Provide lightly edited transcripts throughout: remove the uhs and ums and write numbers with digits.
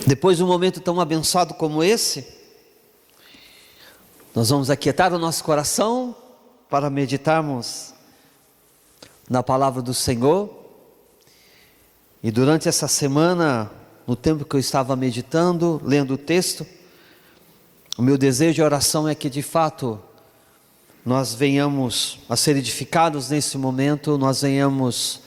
Depois de um momento tão abençoado como esse, nós vamos aquietar o nosso coração para meditarmos na palavra do Senhor. E durante essa semana, no tempo que eu estava meditando, lendo o texto, o meu desejo e oração é que de fato nós venhamos a ser edificados nesse momento, nós venhamos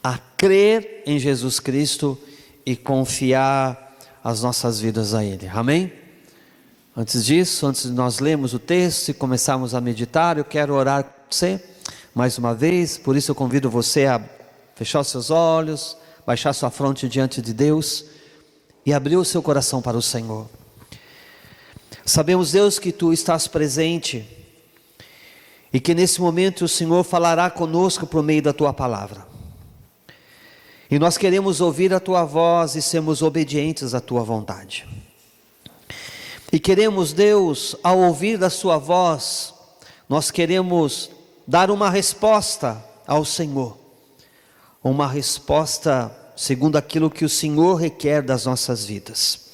a crer em Jesus Cristo e confiar as nossas vidas a Ele, amém? Antes disso, antes de nós lermos o texto e começarmos a meditar, eu quero orar com você, mais uma vez. Por isso eu convido você a fechar os seus olhos, baixar sua fronte diante de Deus e abrir o seu coração para o Senhor. Sabemos, Deus, que Tu estás presente e que nesse momento o Senhor falará conosco por meio da Tua palavra. E nós queremos ouvir a Tua voz e sermos obedientes à Tua vontade. E queremos, Deus, ao ouvir a Sua voz, nós queremos dar uma resposta ao Senhor. Uma resposta segundo aquilo que o Senhor requer das nossas vidas.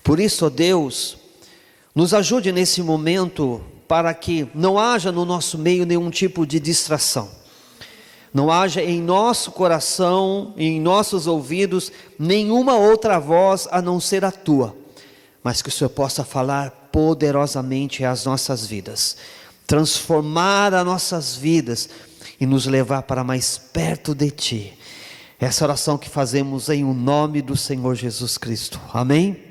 Por isso, ó Deus, nos ajude nesse momento para que não haja no nosso meio nenhum tipo de distração. Não haja em nosso coração, em nossos ouvidos, nenhuma outra voz a não ser a Tua. Mas que o Senhor possa falar poderosamente às nossas vidas. Transformar as nossas vidas e nos levar para mais perto de Ti. Essa oração que fazemos em o nome do Senhor Jesus Cristo. Amém?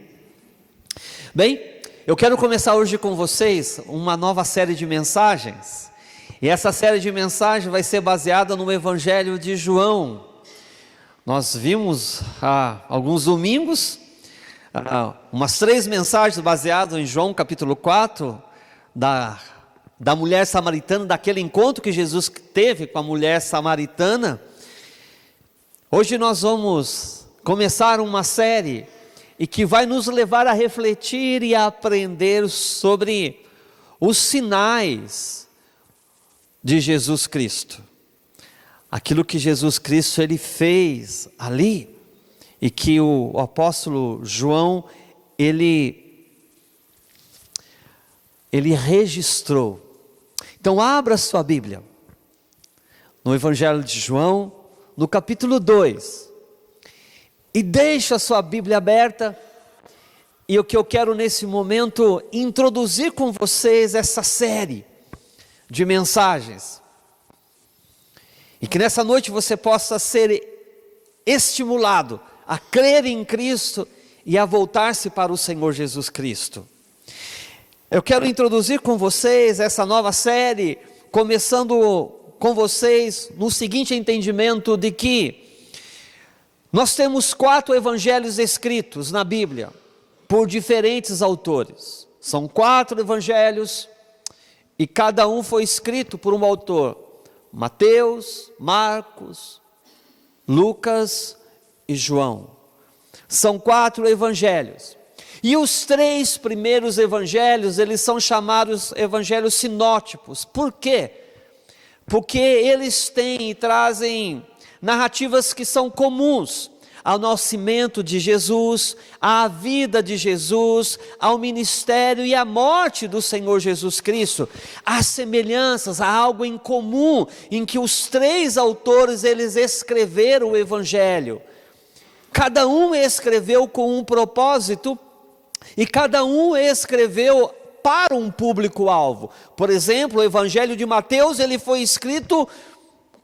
Bem, eu quero começar hoje com vocês uma nova série de mensagens. E essa série de mensagens vai ser baseada no Evangelho de João. Nós vimos há alguns domingos, umas 3 mensagens baseadas em João capítulo 4, da mulher samaritana, daquele encontro que Jesus teve com a mulher samaritana. Hoje nós vamos começar uma série e que vai nos levar a refletir e a aprender sobre os sinais de Jesus Cristo, aquilo que Jesus Cristo ele fez ali, e que o apóstolo João ele registrou. Então abra sua Bíblia, no Evangelho de João, no capítulo 2, e deixa a sua Bíblia aberta, e o que eu quero nesse momento, introduzir com vocês essa série de mensagens, e que nessa noite você possa ser estimulado a crer em Cristo e a voltar-se para o Senhor Jesus Cristo. Eu quero introduzir com vocês essa nova série, começando com vocês no seguinte entendimento de que nós temos 4 evangelhos escritos na Bíblia, por diferentes autores. São 4 evangelhos, e cada um foi escrito por um autor: Mateus, Marcos, Lucas e João. São 4 evangelhos. E os 3 primeiros evangelhos, eles são chamados evangelhos sinóticos. Por quê? Porque eles têm e trazem narrativas que são comuns ao nascimento de Jesus, à vida de Jesus, ao ministério e à morte do Senhor Jesus Cristo. Há semelhanças, há algo em comum em que os 3 autores eles escreveram o Evangelho. Cada um escreveu com um propósito e cada um escreveu para um público-alvo. Por exemplo, o Evangelho de Mateus ele foi escrito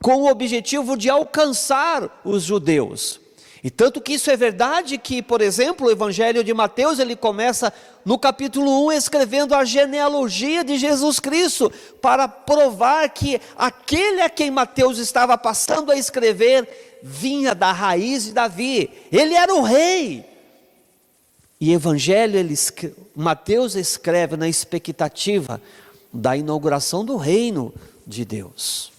com o objetivo de alcançar os judeus. E tanto que isso é verdade que, por exemplo, o Evangelho de Mateus, ele começa no capítulo 1 escrevendo a genealogia de Jesus Cristo, para provar que aquele a quem Mateus estava passando a escrever, vinha da raiz de Davi, ele era o rei. E Evangelho, Mateus escreve na expectativa da inauguração do reino de Deus.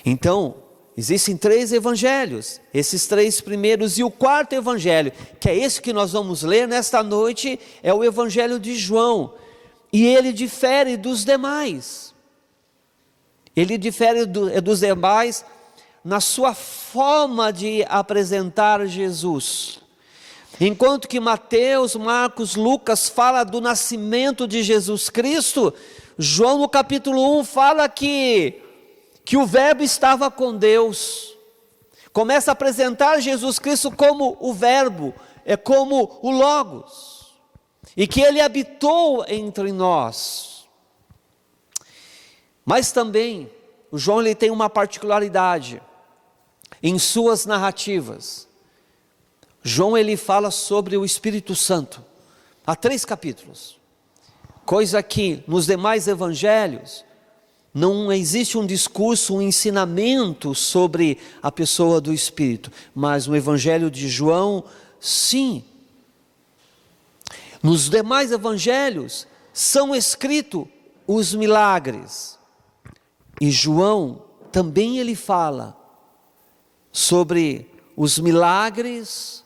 Então, existem 3 evangelhos, esses 3 primeiros, e o 4º evangelho, que é esse que nós vamos ler nesta noite, é o Evangelho de João, e ele difere dos demais. Ele difere dos demais na sua forma de apresentar Jesus. Enquanto que Mateus, Marcos, Lucas fala do nascimento de Jesus Cristo, João no capítulo 1 fala que o verbo estava com Deus. Começa a apresentar Jesus Cristo como o verbo, como o Logos, e que ele habitou entre nós. Mas também, o João ele tem uma particularidade em suas narrativas. João ele fala sobre o Espírito Santo, há 3 capítulos, coisa que nos demais evangelhos não existe um discurso, um ensinamento sobre a pessoa do Espírito, mas no evangelho de João, sim. Nos demais evangelhos são escritos os milagres, e João também ele fala sobre os milagres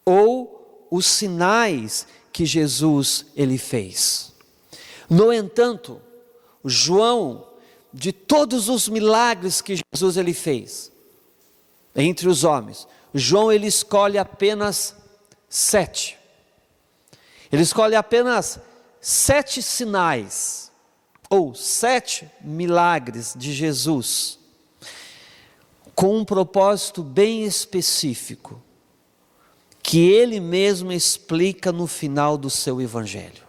ou os sinais que Jesus ele fez. No entanto, João, de todos os milagres que Jesus ele fez entre os homens, João ele escolhe apenas 7. Ele escolhe apenas 7 sinais ou 7 milagres de Jesus, com um propósito bem específico, que ele mesmo explica no final do seu evangelho.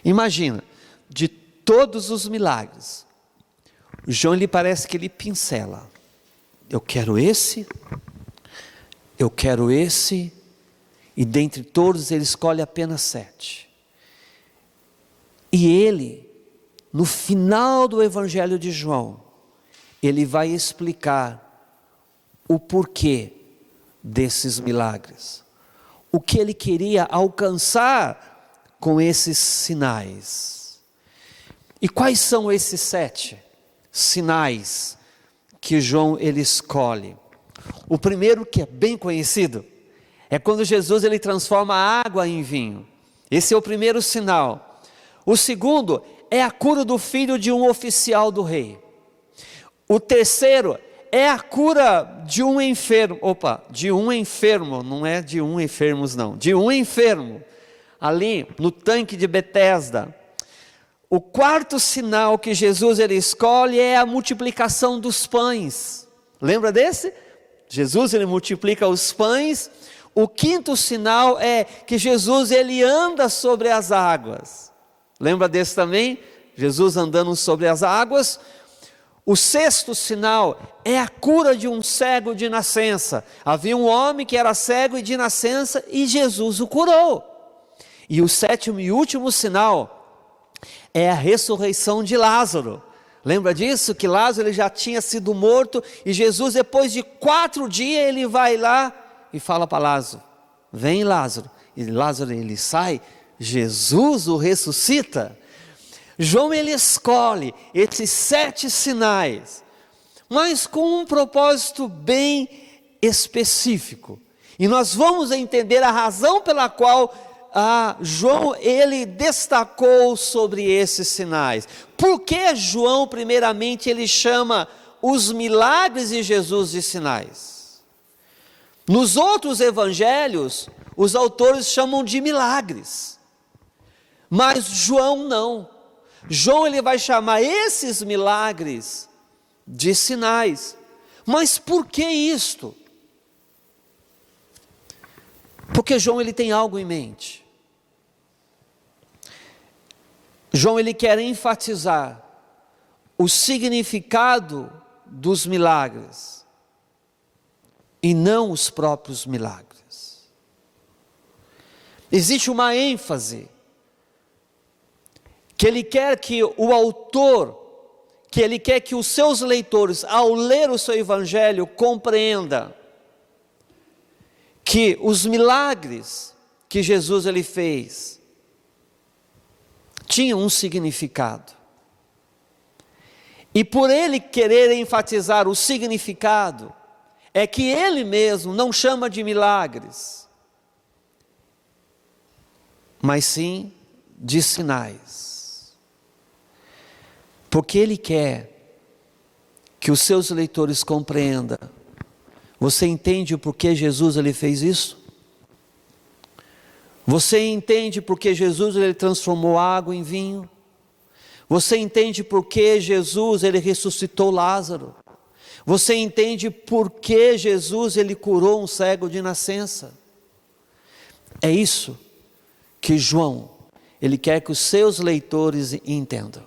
Imagina, de todos os milagres, João lhe parece que ele pincela. Eu quero esse, e dentre todos ele escolhe apenas 7. E ele, no final do evangelho de João, ele vai explicar o porquê desses milagres, o que ele queria alcançar com esses sinais. E quais são esses 7 sinais que João ele escolhe? O primeiro, que é bem conhecido, é quando Jesus ele transforma a água em vinho. Esse é o primeiro sinal. O segundo é a cura do filho de um oficial do rei. O terceiro é a cura de um enfermo, não é de um enfermos não, de um enfermo, ali no tanque de Betesda. O quarto sinal que Jesus ele escolhe é a multiplicação dos pães. Lembra desse? Jesus ele multiplica os pães. O quinto sinal é que Jesus ele anda sobre as águas. Lembra desse também? Jesus andando sobre as águas. O sexto sinal é a cura de um cego de nascença. Havia um homem que era cego e de nascença e Jesus o curou. E o sétimo e último sinal é a ressurreição de Lázaro. Lembra disso? Que Lázaro ele já tinha sido morto e Jesus, depois de 4 dias, ele vai lá e fala para Lázaro: vem, Lázaro. E Lázaro ele sai, Jesus o ressuscita. João ele escolhe esses 7 sinais, mas com um propósito bem específico. E nós vamos entender a razão pela qual João ele destacou sobre esses sinais. Por que João primeiramente ele chama os milagres de Jesus de sinais? Nos outros evangelhos, os autores chamam de milagres, mas João não. João ele vai chamar esses milagres de sinais. Mas por que isto? Porque João ele tem algo em mente. João ele quer enfatizar o significado dos milagres e não os próprios milagres. Existe uma ênfase que ele quer que o autor, que ele quer que os seus leitores, ao ler o seu evangelho, compreenda que os milagres que Jesus ele fez tinham um significado. E por ele querer enfatizar o significado, é que ele mesmo não chama de milagres, mas sim de sinais. Porque ele quer que os seus leitores compreendam. Você entende o porquê Jesus ele fez isso? Você entende porque Jesus ele transformou água em vinho? Você entende porque Jesus ele ressuscitou Lázaro? Você entende porque Jesus ele curou um cego de nascença? É isso que João ele quer que os seus leitores entendam.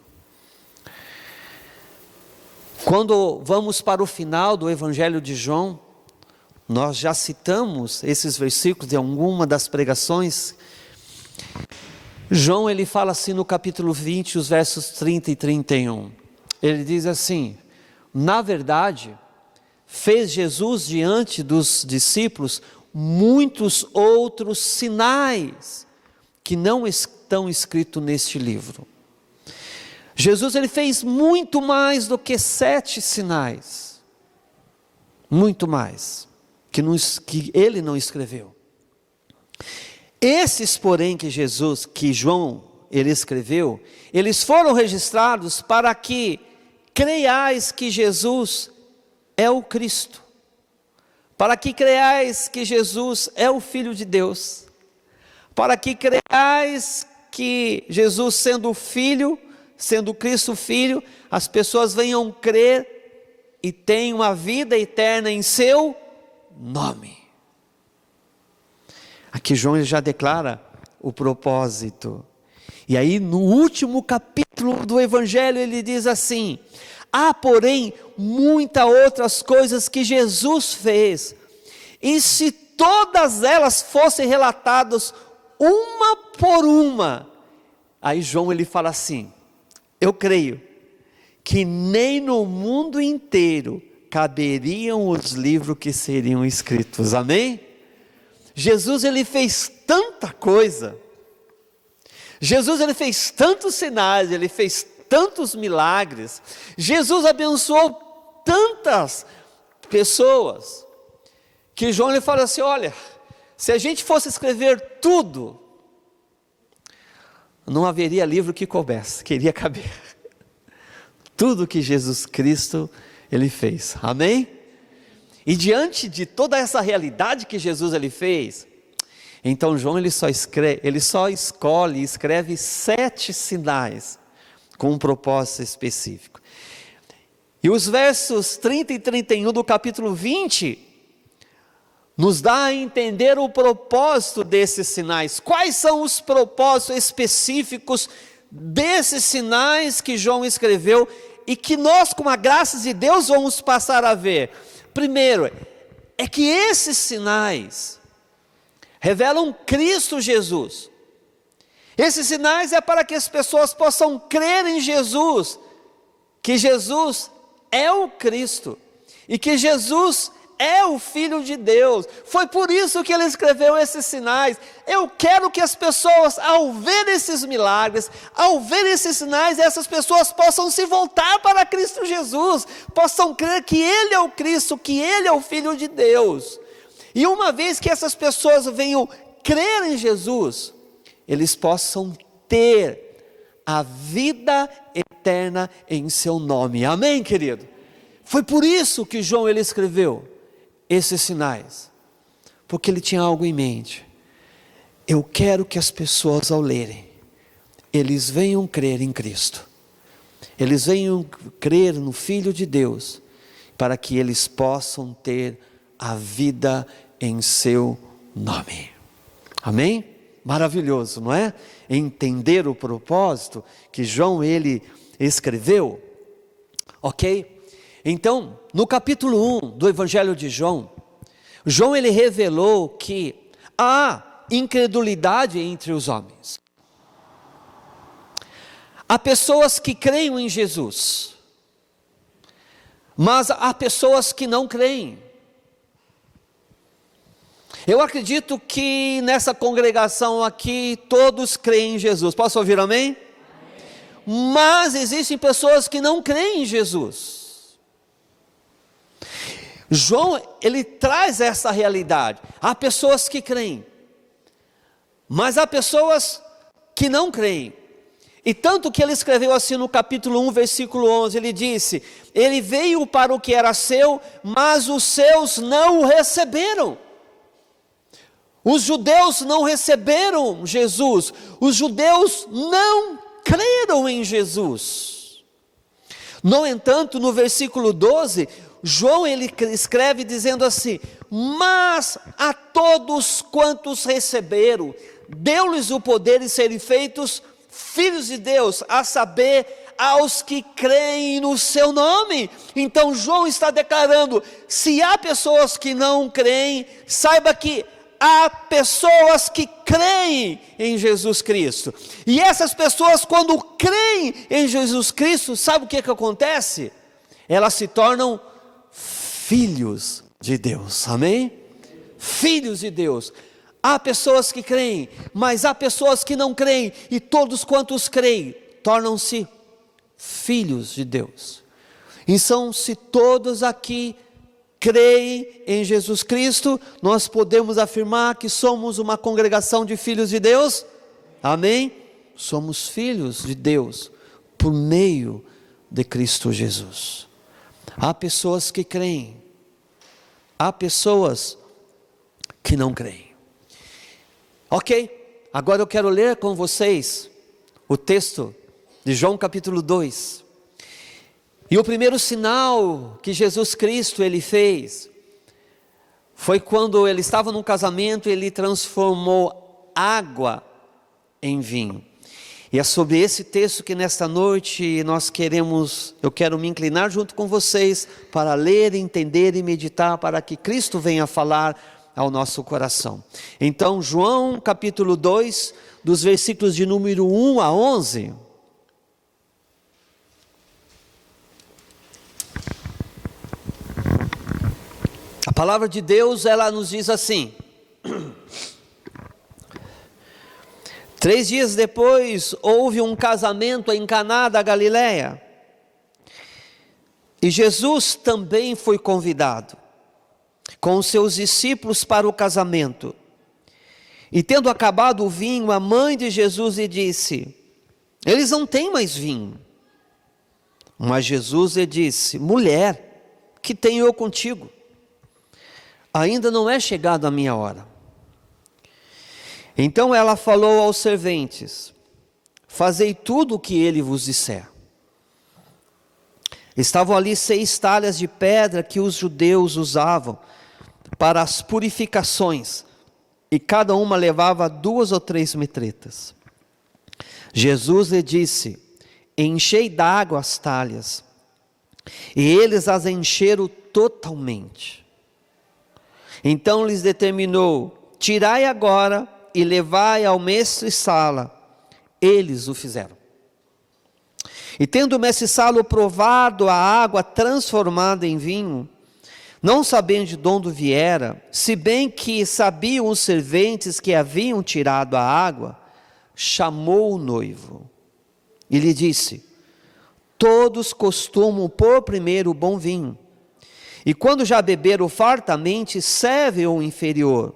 Quando vamos para o final do Evangelho de João, nós já citamos esses versículos de alguma das pregações. João ele fala assim no capítulo 20, os versos 30 e 31. Ele diz assim: na verdade, fez Jesus diante dos discípulos muitos outros sinais que não estão escritos neste livro. Jesus ele fez muito mais do que 7 sinais. Muito mais. Que ele não escreveu. Esses, porém, que João ele escreveu, eles foram registrados para que creiais que Jesus é o Cristo, para que creiais que Jesus é o Filho de Deus, para que creiais que Jesus sendo Filho, sendo Cristo Filho, as pessoas venham crer e tenham a vida eterna em seu nome. Aqui João ele já declara o propósito. E aí no último capítulo do Evangelho ele diz assim: há porém muitas outras coisas que Jesus fez, e se todas elas fossem relatadas uma por uma, aí João ele fala assim: eu creio que nem no mundo inteiro caberiam os livros que seriam escritos. Amém? Jesus ele fez tanta coisa. Jesus ele fez tantos sinais, ele fez tantos milagres. Jesus abençoou tantas pessoas que João ele fala assim: olha, se a gente fosse escrever tudo, não haveria livro que coubesse, queria caber. Tudo que Jesus Cristo ele fez. Amém? E diante de toda essa realidade que Jesus ele fez, então João ele só escolhe e escreve 7 sinais com um propósito específico. E os versos 30 e 31 do capítulo 20 nos dá a entender o propósito desses sinais. Quais são os propósitos específicos desses sinais que João escreveu e que nós, com a graça de Deus, vamos passar a ver? Primeiro, é que esses sinais revelam Cristo Jesus. Esses sinais é para que as pessoas possam crer em Jesus, que Jesus é o Cristo e que Jesus é o Filho de Deus. Foi por isso que ele escreveu esses sinais. Eu quero que as pessoas, ao ver esses milagres, ao ver esses sinais, essas pessoas possam se voltar para Cristo Jesus, possam crer que Ele é o Cristo, que Ele é o Filho de Deus. E uma vez que essas pessoas venham crer em Jesus, eles possam ter a vida eterna em seu nome. Amém, querido? Foi por isso que João ele escreveu esses sinais, porque ele tinha algo em mente. Eu quero que as pessoas, ao lerem, eles venham crer em Cristo, eles venham crer no Filho de Deus, para que eles possam ter a vida em seu nome. Amém? Maravilhoso, não é? Entender o propósito que João ele escreveu. Ok? Então, no capítulo 1 do Evangelho de João, João ele revelou que há incredulidade entre os homens. Há pessoas que creem em Jesus, mas há pessoas que não creem. Eu acredito que nessa congregação aqui todos creem em Jesus. Posso ouvir amém? Amém. Mas existem pessoas que não creem em Jesus. João, ele traz essa realidade. Há pessoas que creem, mas há pessoas que não creem. E tanto que ele escreveu assim no capítulo 1, versículo 11, ele disse: ele veio para o que era seu, mas os seus não o receberam. Os judeus não receberam Jesus, os judeus não creram em Jesus. No entanto, no versículo 12, João ele escreve dizendo assim: mas a todos quantos receberam, deu-lhes o poder de serem feitos filhos de Deus, a saber, aos que creem no seu nome. Então João está declarando: se há pessoas que não creem, saiba que há pessoas que creem em Jesus Cristo. E essas pessoas, quando creem em Jesus Cristo, sabe o que acontece? Elas se tornam filhos de Deus, amém? Filhos de Deus. Há pessoas que creem, mas há pessoas que não creem, e todos quantos creem, tornam-se filhos de Deus. Então, se todos aqui creem em Jesus Cristo, nós podemos afirmar que somos uma congregação de filhos de Deus, amém? Somos filhos de Deus, por meio de Cristo Jesus. Há pessoas que creem, há pessoas que não creem. Ok, agora eu quero ler com vocês o texto de João capítulo 2. E o primeiro sinal que Jesus Cristo ele fez foi quando ele estava num casamento, ele transformou água em vinho. E é sobre esse texto que nesta noite eu quero me inclinar junto com vocês para ler, entender e meditar, para que Cristo venha falar ao nosso coração. Então, João capítulo 2, dos versículos de número 1 a 11. A palavra de Deus, ela nos diz assim: 3 dias depois, houve um casamento em Caná da Galileia, e Jesus também foi convidado, com os seus discípulos para o casamento. E tendo acabado o vinho, a mãe de Jesus lhe disse: eles não têm mais vinho. Mas Jesus lhe disse: mulher, que tenho eu contigo? Ainda não é chegada a minha hora. Então ela falou aos serventes: fazei tudo o que ele vos disser. Estavam ali 6 talhas de pedra que os judeus usavam para as purificações, e cada uma levava 2 ou 3 metretas. Jesus lhe disse: enchei d'água as talhas. E eles as encheram totalmente. Então lhes determinou: tirai agora e levai ao mestre-sala. Eles o fizeram. E tendo o mestre-sala provado a água transformada em vinho, não sabendo de onde viera, se bem que sabiam os serventes que haviam tirado a água, chamou o noivo e lhe disse: todos costumam pôr primeiro o bom vinho, e quando já beberam fartamente, servem o inferior.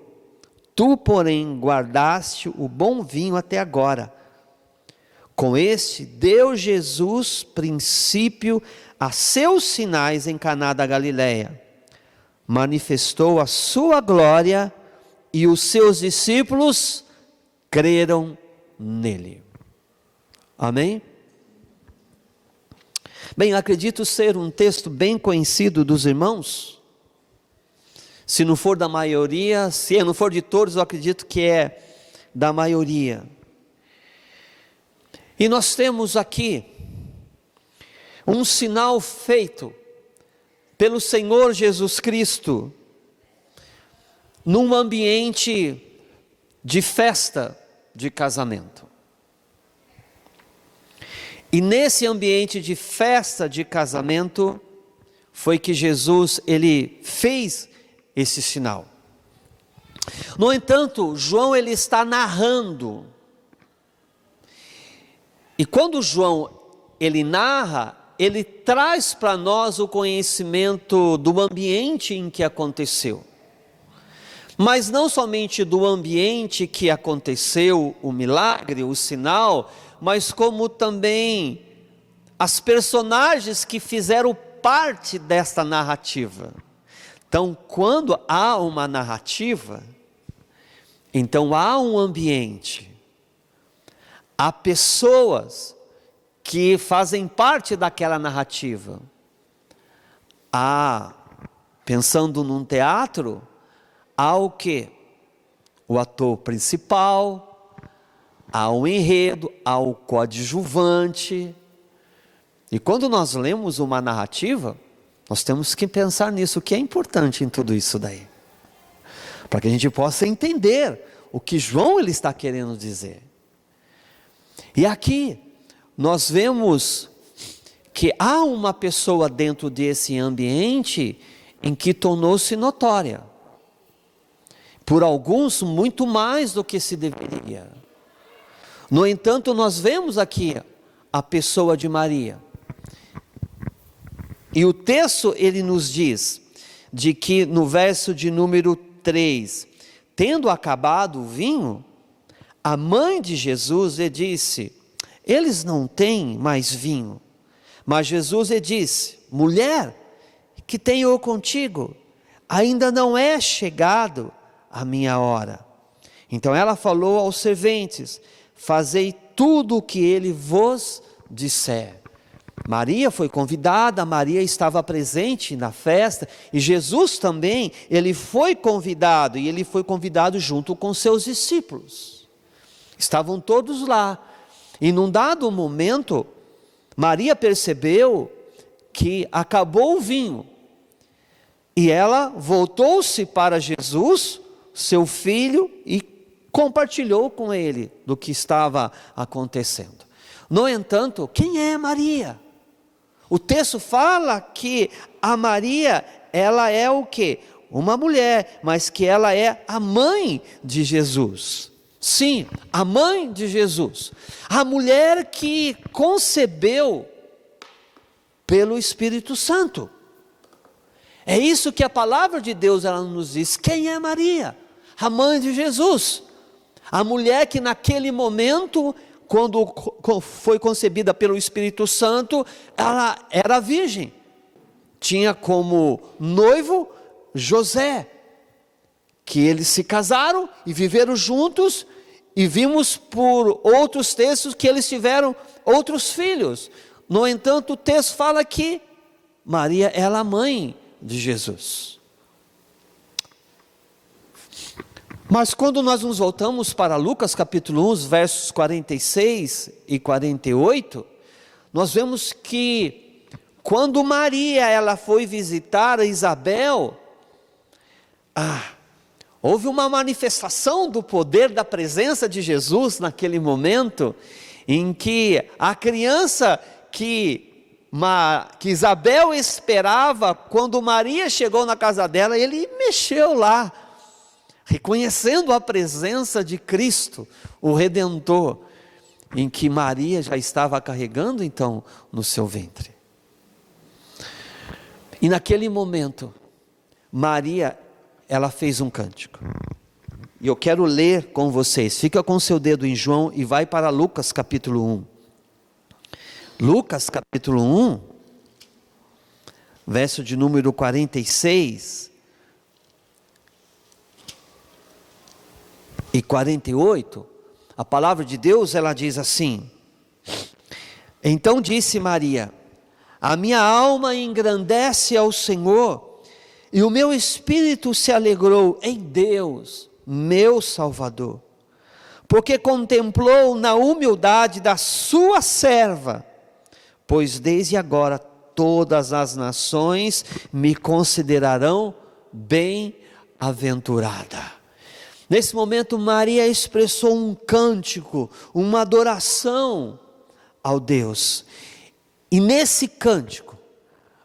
Tu, porém, guardaste o bom vinho até agora. Com este, deu Jesus princípio a seus sinais em Caná da Galileia. Manifestou a sua glória, e os seus discípulos creram nele. Amém? Bem, acredito ser um texto bem conhecido dos irmãos. Se não for da maioria, se não for de todos, eu acredito que é da maioria. E nós temos aqui um sinal feito pelo Senhor Jesus Cristo, num ambiente de festa de casamento. E nesse ambiente de festa de casamento, foi que Jesus, ele fez esse sinal. No entanto, João, ele está narrando. E quando João, ele narra, ele traz para nós o conhecimento do ambiente em que aconteceu. Mas não somente do ambiente que aconteceu o milagre, o sinal, mas como também as personagens que fizeram parte desta narrativa. Então, quando há uma narrativa, Então há um ambiente, há pessoas que fazem parte daquela narrativa. Pensando num teatro, há o quê? O ator principal, há o enredo, há o coadjuvante. E quando nós lemos uma narrativa, nós temos que pensar nisso, o que é importante em tudo isso daí. Para que a gente possa entender o que João ele está querendo dizer. E aqui, nós vemos que há uma pessoa dentro desse ambiente em que tornou-se notória. Por alguns, muito mais do que se deveria. No entanto, nós vemos aqui a pessoa de Maria. E o texto, ele nos diz, de que no verso de número 3, tendo acabado o vinho, a mãe de Jesus lhe disse, eles não têm mais vinho. Mas Jesus lhe disse, mulher, que tenho eu contigo? Ainda não é chegado a minha hora. Então ela falou aos serventes, fazei tudo o que ele vos disser. Maria foi convidada, Maria estava presente na festa, e Jesus também, ele foi convidado, e ele foi convidado junto com seus discípulos. Estavam todos lá, e num dado momento, Maria percebeu que acabou o vinho, e ela voltou-se para Jesus, seu filho, e compartilhou com ele do que estava acontecendo. No entanto, quem é Maria? O texto fala que a Maria, ela é o quê? Uma mulher, mas que ela é a mãe de Jesus. Sim, a mãe de Jesus. A mulher que concebeu pelo Espírito Santo. É isso que a palavra de Deus ela nos diz. Quem é Maria? A mãe de Jesus. A mulher que naquele momento, quando foi concebida pelo Espírito Santo, ela era virgem. Tinha como noivo José, que eles se casaram e viveram juntos, e vimos por outros textos que eles tiveram outros filhos. No entanto, o texto fala que Maria é a mãe de Jesus. Mas quando nós nos voltamos para Lucas capítulo 1, versos 46 e 48, nós vemos que quando Maria ela foi visitar a Isabel, houve uma manifestação do poder da presença de Jesus naquele momento, em que a criança que Isabel esperava, quando Maria chegou na casa dela, ele mexeu lá, reconhecendo a presença de Cristo, o Redentor, em que Maria já estava carregando então no seu ventre. E naquele momento, Maria, ela fez um cântico. E eu quero ler com vocês. Fica com seu dedo em João e vai para Lucas capítulo 1. Lucas capítulo 1, verso de número 46 e 48, a palavra de Deus ela diz assim: então disse Maria, a minha alma engrandece ao Senhor, e o meu espírito se alegrou em Deus, meu Salvador, porque contemplou na humildade da sua serva, pois desde agora todas as nações me considerarão bem-aventurada. Nesse momento Maria expressou um cântico, uma adoração ao Deus. E nesse cântico,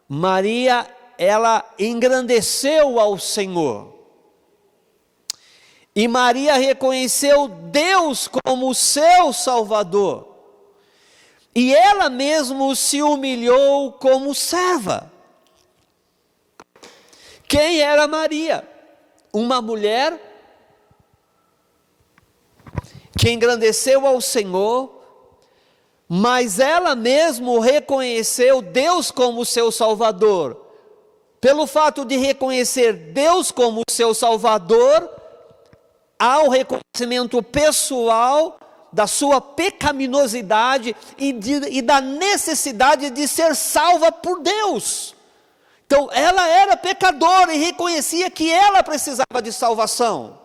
Maria, ela engrandeceu ao Senhor. E Maria reconheceu Deus como seu Salvador. E ela mesmo se humilhou como serva. Quem era Maria? Uma mulher que engrandeceu ao Senhor, mas ela mesmo reconheceu Deus como seu Salvador. Pelo fato de reconhecer Deus como seu Salvador, ao reconhecimento pessoal da sua pecaminosidade e da necessidade de ser salva por Deus. Então ela era pecadora e reconhecia que ela precisava de salvação,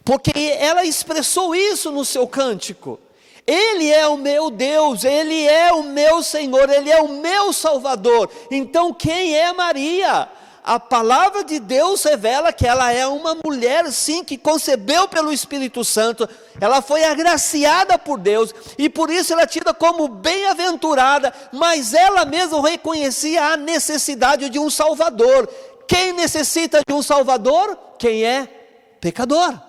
porque ela expressou isso no seu cântico: Ele é o meu Deus, Ele é o meu Senhor, Ele é o meu Salvador. Então quem é Maria? A palavra de Deus revela que ela é uma mulher, sim, que concebeu pelo Espírito Santo. Ela foi agraciada por Deus, e por isso ela é tida como bem-aventurada, mas ela mesma reconhecia a necessidade de um Salvador. Quem necessita de um Salvador? Quem é pecador.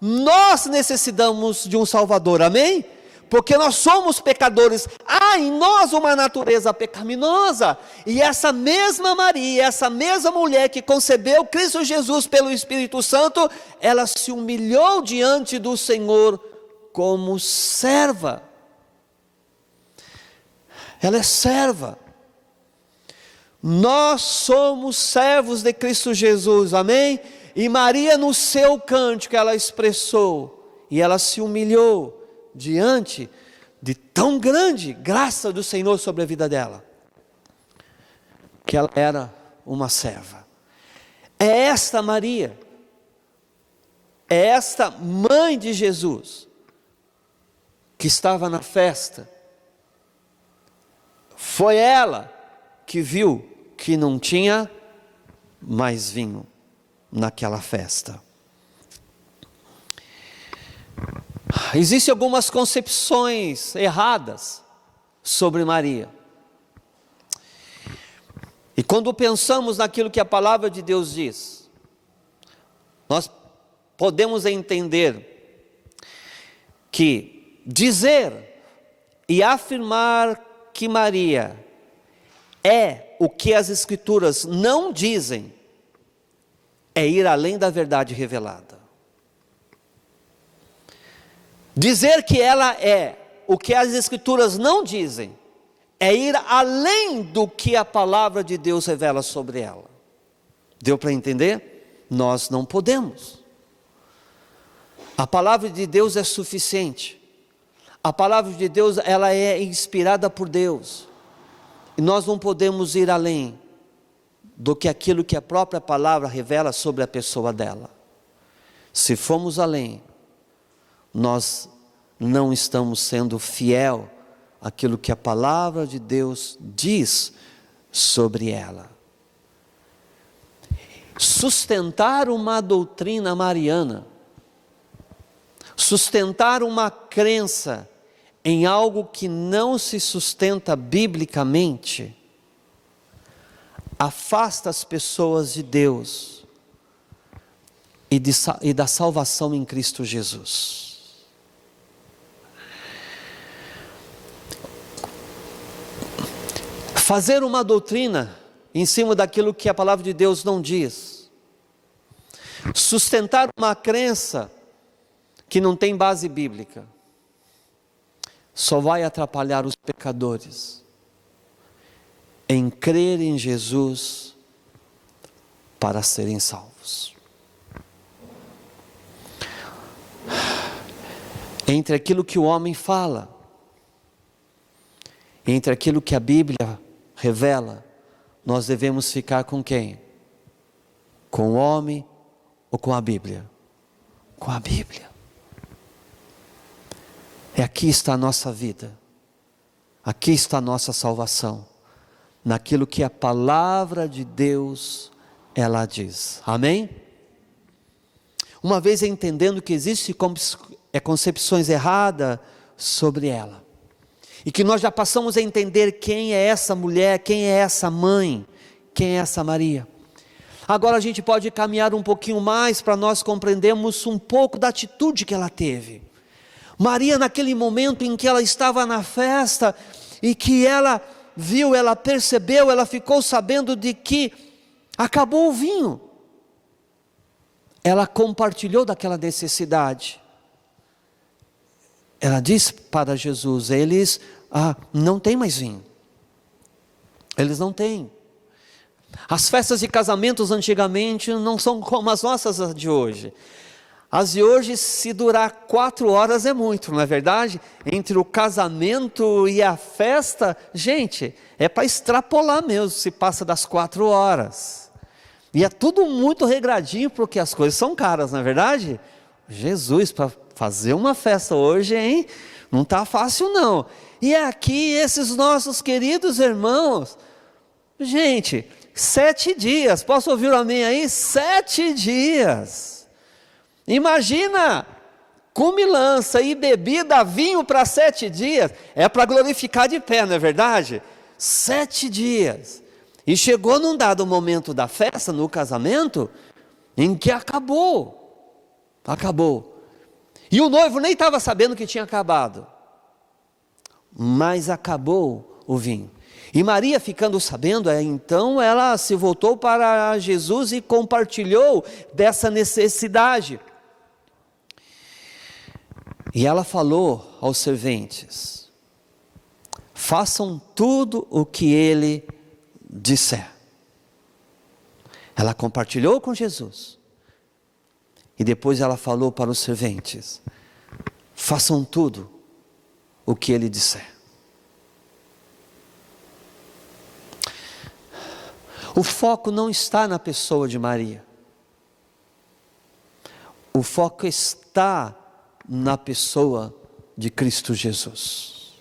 Nós necessitamos de um Salvador, amém? Porque nós somos pecadores, há em nós uma natureza pecaminosa, e essa mesma Maria, essa mesma mulher que concebeu Cristo Jesus pelo Espírito Santo, ela se humilhou diante do Senhor como serva. Ela é serva. Nós somos servos de Cristo Jesus, amém? E Maria, no seu cântico, ela expressou, e ela se humilhou diante de tão grande graça do Senhor sobre a vida dela, que ela era uma serva. É esta Maria, é esta mãe de Jesus, que estava na festa. Foi ela que viu que não tinha mais vinho naquela festa. Existem algumas concepções erradas sobre Maria. E quando pensamos naquilo que a palavra de Deus diz, nós podemos entender que dizer e afirmar que Maria é o que as Escrituras não dizem, é ir além da verdade revelada. Dizer que ela é o que as Escrituras não dizem, é ir além do que a palavra de Deus revela sobre ela. Deu para entender? Nós não podemos. A palavra de Deus é suficiente. A palavra de Deus, ela é inspirada por Deus. E nós não podemos ir além do que aquilo que a própria palavra revela sobre a pessoa dela. Se formos além, nós não estamos sendo fiel àquilo que a palavra de Deus diz sobre ela. Sustentar uma doutrina mariana, sustentar uma crença em algo que não se sustenta biblicamente, afasta as pessoas de Deus e da salvação em Cristo Jesus. Fazer uma doutrina em cima daquilo que a palavra de Deus não diz, sustentar uma crença que não tem base bíblica, só vai atrapalhar os pecadores em crer em Jesus para serem salvos. Entre aquilo que o homem fala, entre aquilo que a Bíblia revela, nós devemos ficar com quem? Com o homem ou com a Bíblia? Com a Bíblia. E aqui está a nossa vida, aqui está a nossa salvação, naquilo que a palavra de Deus, ela diz, amém? Uma vez entendendo que existem concepções erradas sobre ela, e que nós já passamos a entender quem é essa mulher, quem é essa mãe, quem é essa Maria. Agora a gente pode caminhar um pouquinho mais para nós compreendermos um pouco da atitude que ela teve. Maria, naquele momento em que ela estava na festa, e que ela viu, ela percebeu, ela ficou sabendo de que acabou o vinho, ela compartilhou daquela necessidade. Ela disse para Jesus, eles não têm mais vinho. Eles não têm. As festas de casamentos antigamente não são como as nossas de hoje. As de hoje, se durar 4 horas é muito, não é verdade? Entre o casamento e a festa, gente, é para extrapolar mesmo, se passa das 4 horas. E é tudo muito regradinho, porque as coisas são caras, não é verdade? Jesus, para fazer uma festa hoje, hein? Não está fácil não. E aqui esses nossos queridos irmãos, gente, 7 dias, posso ouvir um amém aí? 7 dias. Imagina, comilança e bebida, vinho para 7 dias, é para glorificar de pé, não é verdade? 7 dias, e chegou num dado momento da festa, no casamento, em que acabou, e o noivo nem estava sabendo que tinha acabado, mas acabou o vinho. E Maria, ficando sabendo, então ela se voltou para Jesus e compartilhou dessa necessidade. E ela falou aos serventes: façam tudo o que ele disser. Ela compartilhou com Jesus. E depois ela falou para os serventes: façam tudo o que ele disser. O foco não está na pessoa de Maria. O foco está na pessoa de Cristo Jesus.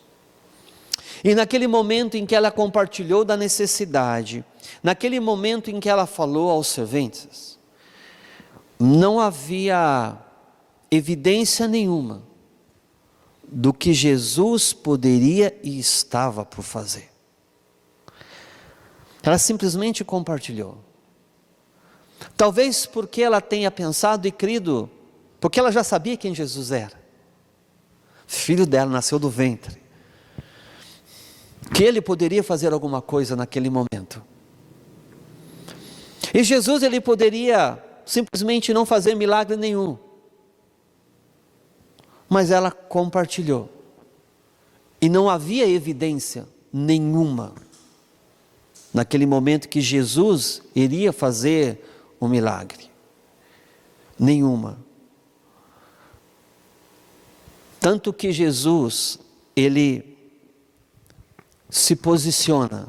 E naquele momento em que ela compartilhou da necessidade, naquele momento em que ela falou aos serventes, não havia evidência nenhuma do que Jesus poderia e estava por fazer. Ela simplesmente compartilhou. Talvez porque ela tenha pensado e crido, porque ela já sabia quem Jesus era. Filho dela, nasceu do ventre. Que ele poderia fazer alguma coisa naquele momento. E Jesus, ele poderia simplesmente não fazer milagre nenhum. Mas ela compartilhou. E não havia evidência nenhuma naquele momento que Jesus iria fazer um milagre. Nenhuma. Tanto que Jesus, ele se posiciona.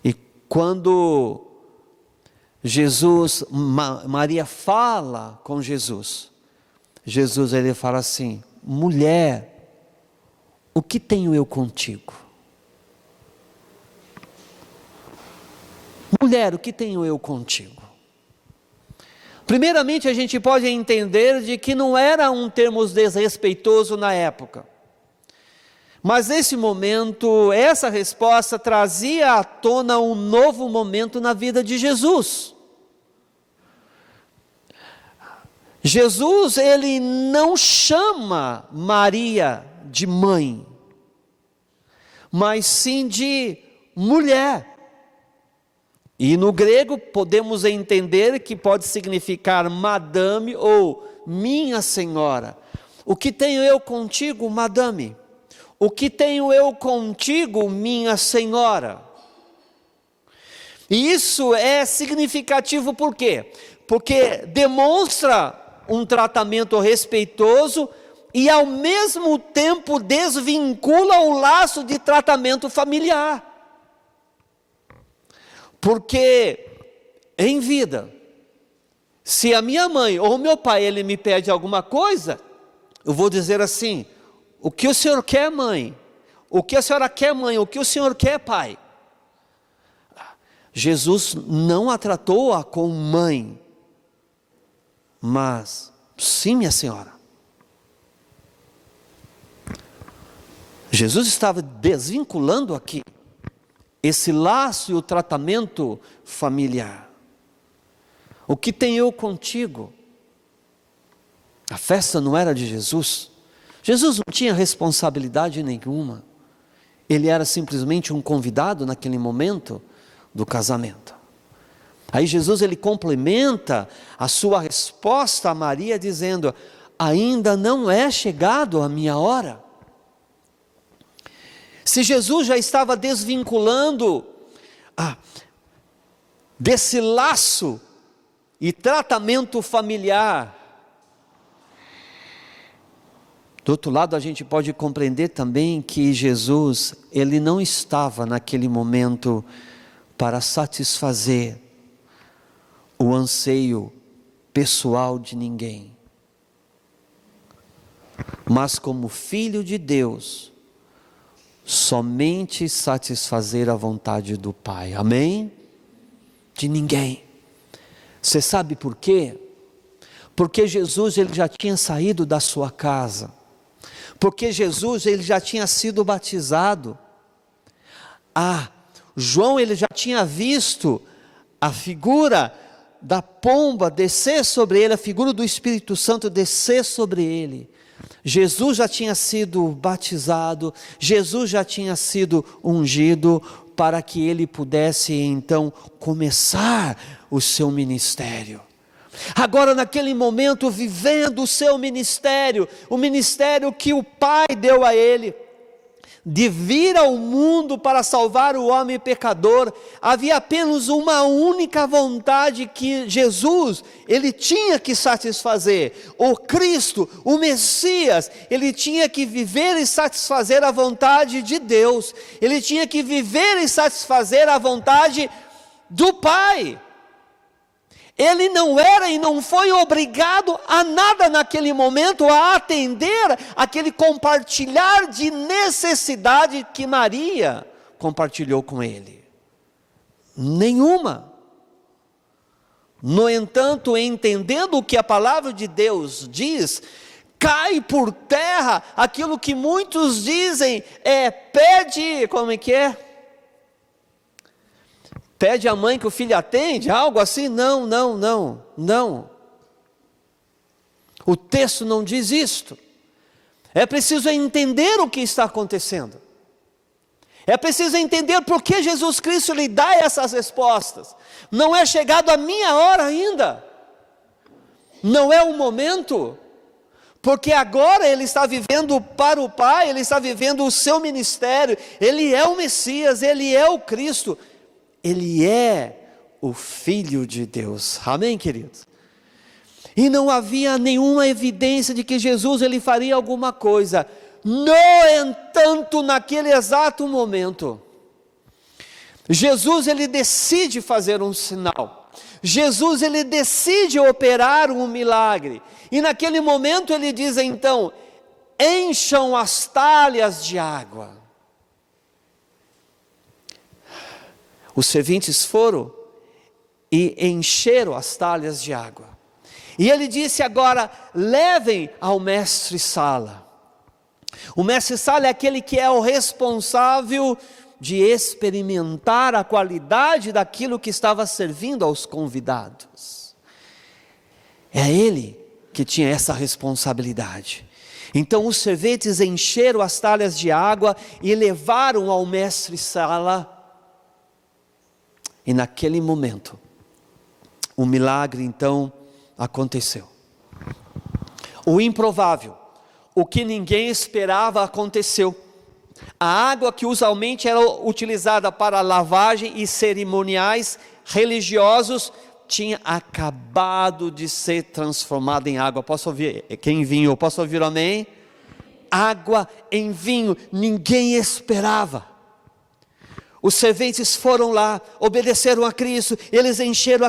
E quando Maria fala com Jesus, ele fala assim: mulher, o que tenho eu contigo? Mulher, o que tenho eu contigo? Primeiramente, a gente pode entender de que não era um termo desrespeitoso na época. Mas nesse momento, essa resposta trazia à tona um novo momento na vida de Jesus. Jesus, ele não chama Maria de mãe, mas sim de mulher. E no grego podemos entender que pode significar madame ou minha senhora. O que tenho eu contigo, madame? O que tenho eu contigo, minha senhora? E isso é significativo por quê? Porque demonstra um tratamento respeitoso e ao mesmo tempo desvincula o laço de tratamento familiar. Porque em vida, se a minha mãe ou o meu pai, ele me pede alguma coisa, eu vou dizer assim: o que o senhor quer, mãe? O que a senhora quer, mãe? O que o senhor quer, pai? Jesus não a tratou com mãe, mas sim, minha senhora. Jesus estava desvinculando aqui esse laço e o tratamento familiar. O que tenho eu contigo? A festa não era de Jesus. Jesus não tinha responsabilidade nenhuma. Ele era simplesmente um convidado naquele momento do casamento. Aí Jesus, ele complementa a sua resposta a Maria dizendo: ainda não é chegado a minha hora. Se Jesus já estava desvinculando desse laço e tratamento familiar Do outro lado, a gente pode compreender também que Jesus, ele não estava naquele momento para satisfazer o anseio pessoal de ninguém, mas como Filho de Deus, somente satisfazer a vontade do Pai. Amém? De ninguém. Você sabe por quê? Porque Jesus, ele já tinha saído da sua casa. Porque Jesus, ele já tinha sido batizado. João, ele já tinha visto a figura da pomba descer sobre ele, a figura do Espírito Santo descer sobre ele. Jesus já tinha sido batizado, Jesus já tinha sido ungido para que ele pudesse então começar o seu ministério. Agora, naquele momento, vivendo o seu ministério, o ministério que o Pai deu a ele, de vir ao mundo para salvar o homem pecador, havia apenas uma única vontade que Jesus, ele tinha que satisfazer. O Cristo, o Messias, ele tinha que viver e satisfazer a vontade de Deus. Ele tinha que viver e satisfazer a vontade do Pai. Ele não era e não foi obrigado a nada naquele momento, a atender aquele compartilhar de necessidade que Maria compartilhou com ele. Nenhuma. No entanto, entendendo o que a palavra de Deus diz, cai por terra aquilo que muitos dizem, pede, como é que é? Pede à mãe que o filho atende, algo assim? Não. O texto não diz isto. É preciso entender o que está acontecendo. É preciso entender por que Jesus Cristo lhe dá essas respostas. Não é chegado a minha hora ainda. Não é o momento. Porque agora ele está vivendo para o Pai, ele está vivendo o seu ministério. Ele é o Messias, ele é o Cristo. Ele é o Filho de Deus. Amém, queridos? E não havia nenhuma evidência de que Jesus ele faria alguma coisa. No entanto, naquele exato momento, Jesus ele decide fazer um sinal. Jesus ele decide operar um milagre. E naquele momento ele diz então: encham as talhas de água. Os serventes foram e encheram as talhas de água. E ele disse agora: levem ao mestre-sala. O mestre-sala é aquele que é o responsável de experimentar a qualidade daquilo que estava servindo aos convidados. É ele que tinha essa responsabilidade. Então os serventes encheram as talhas de água e levaram ao mestre-sala. E naquele momento, o milagre então aconteceu. O improvável, o que ninguém esperava aconteceu. A água que usualmente era utilizada para lavagem e cerimoniais religiosos, tinha acabado de ser transformada em água. Posso ouvir? Quem vinho? Posso ouvir amém? Água em vinho, ninguém esperava. Os serventes foram lá, obedeceram a Cristo, eles encheram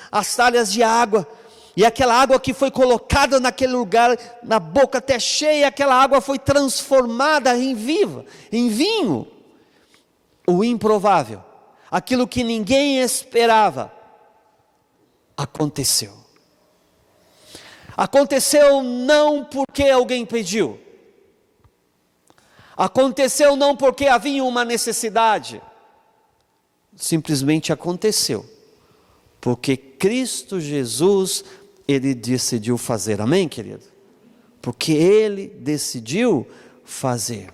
as talhas de água, e aquela água que foi colocada naquele lugar, na boca até cheia, aquela água foi transformada em vinho. O improvável, aquilo que ninguém esperava, aconteceu. Aconteceu não porque alguém pediu. Aconteceu não porque havia uma necessidade. Simplesmente aconteceu. Porque Cristo Jesus, ele decidiu fazer. Amém, querido? Porque ele decidiu fazer.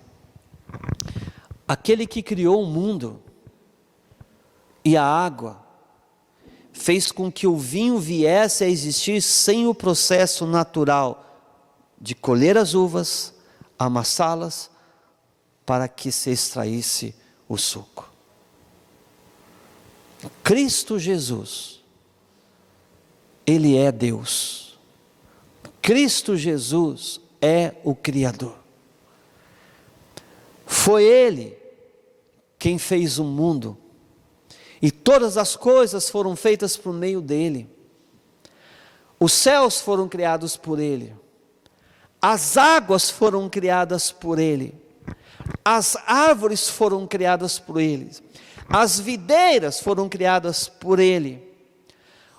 Aquele que criou o mundo e a água, fez com que o vinho viesse a existir sem o processo natural de colher as uvas, amassá-las, para que se extraísse o suco. Cristo Jesus, Ele é Deus. Cristo Jesus é o Criador. Foi Ele quem fez o mundo, e todas as coisas foram feitas por meio dEle. Os céus foram criados por Ele, as águas foram criadas por Ele, as árvores foram criadas por Ele, as videiras foram criadas por Ele.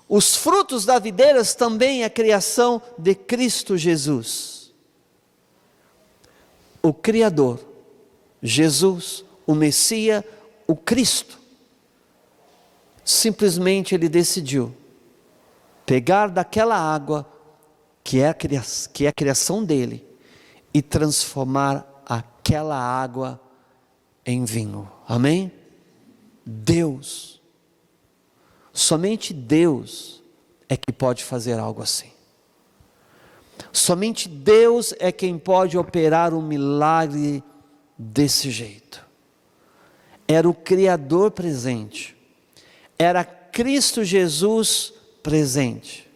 Os frutos das videiras também é a criação de Cristo Jesus. O Criador, Jesus, o Messias, o Cristo, simplesmente Ele decidiu pegar daquela água que é a criação dEle e transformar aquela água em vinho. Amém? Deus, somente Deus é que pode fazer algo assim. Somente Deus é quem pode operar um milagre desse jeito. Era o Criador presente, era Cristo Jesus presente.